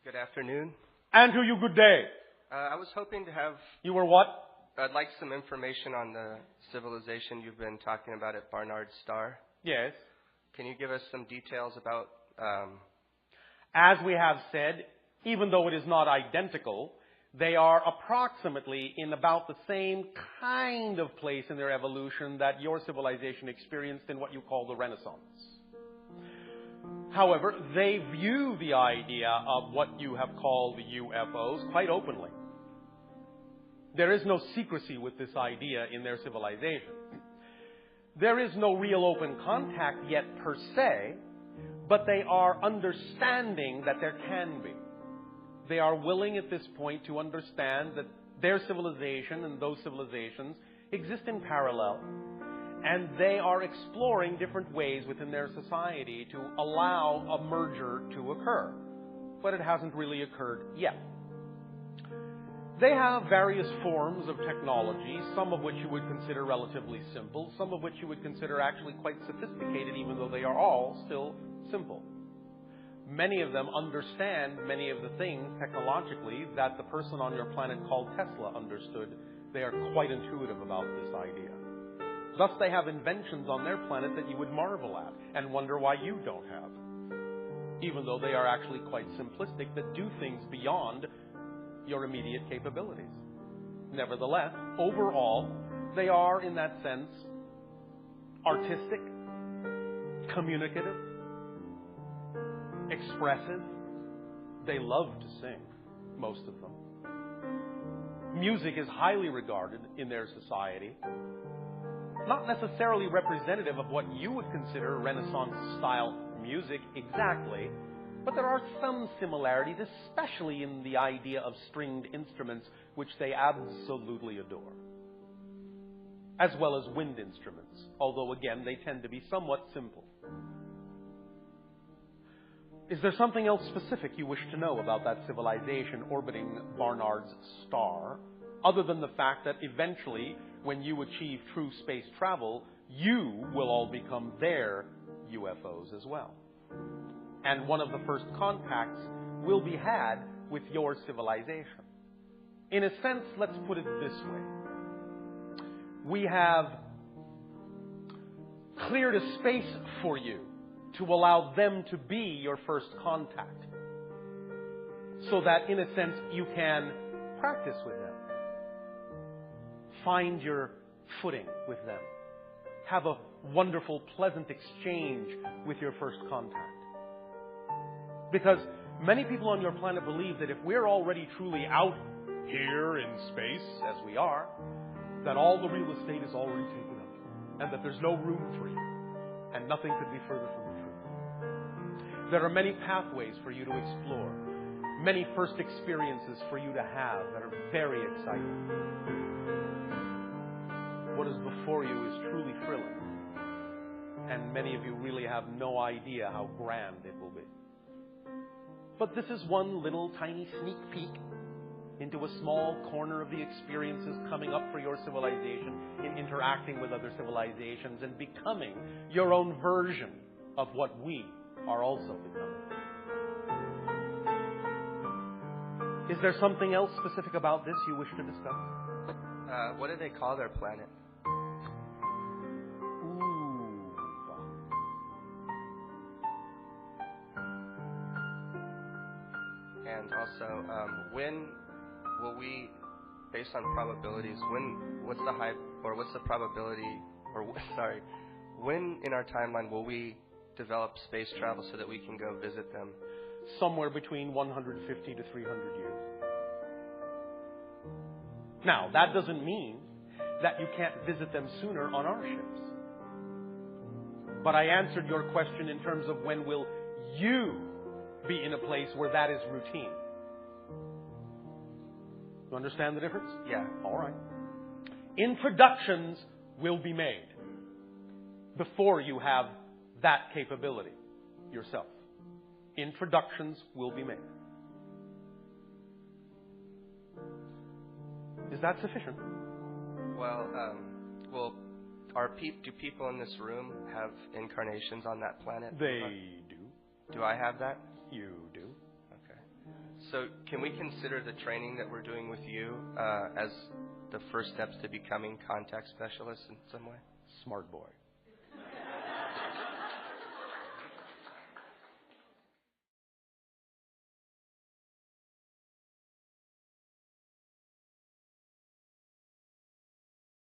Good afternoon. Andrew, you good day. I was hoping to have... You were what? I'd like some information on the civilization you've been talking about at Barnard's Star. Yes. Can you give us some details about... As we have said, even though it is not identical, they are approximately in about the same kind of place in their evolution that your civilization experienced in what you call the Renaissance. However, they view the idea of what you have called the UFOs quite openly. There is no secrecy with this idea in their civilization. There is no real open contact yet per se, but they are understanding that there can be. They are willing at this point to understand that their civilization and those civilizations exist in parallel, and they are exploring different ways within their society to allow a merger to occur. But it hasn't really occurred yet. They have various forms of technology, some of which you would consider relatively simple, some of which you would consider actually quite sophisticated, even though they are all still simple. Many of them understand many of the things technologically that the person on your planet called Tesla understood. They are quite intuitive about this idea. Thus, they have inventions on their planet that you would marvel at and wonder why you don't have, even though they are actually quite simplistic, that do things beyond your immediate capabilities. Nevertheless, overall, they are, in that sense, artistic, communicative, expressive. They love to sing, most of them. Music is highly regarded in their society. Not necessarily representative of what you would consider Renaissance-style music exactly, but there are some similarities, especially in the idea of stringed instruments, which they absolutely adore, as well as wind instruments, although, again, they tend to be somewhat simple. Is there something else specific you wish to know about that civilization orbiting Barnard's Star, other than the fact that eventually, when you achieve true space travel, you will all become their UFOs as well? And one of the first contacts will be had with your civilization. In a sense, let's put it this way. We have cleared a space for you to allow them to be your first contact, so that, in a sense, you can practice with them. Find your footing with them. Have a wonderful, pleasant exchange with your first contact. Because many people on your planet believe that if we're already truly out here in space, as we are, that all the real estate is already taken up, and that there's no room for you, and nothing could be further from the truth. There are many pathways for you to explore, many first experiences for you to have that are very exciting. What is before you is truly thrilling, and many of you really have no idea how grand it will be. But this is one little tiny sneak peek into a small corner of the experiences coming up for your civilization in interacting with other civilizations and becoming your own version of what we are also becoming. Is there something else specific about this you wish to discuss? What do they call their planet? And also, when will we, based on probabilities, what's the probability, when in our timeline will we develop space travel so that we can go visit them? Somewhere between 150 to 300 years. Now, that doesn't mean that you can't visit them sooner on our ships. But I answered your question in terms of when will you be in a place where that is routine. You understand the difference? Yeah. All right. Introductions will be made before you have that capability yourself. Introductions will be made. Is that sufficient? Well, do people in this room have incarnations on that planet? They do. Do I have that? You do. Okay. So can we consider the training that we're doing with you as the first steps to becoming contact specialists in some way? Smart boy.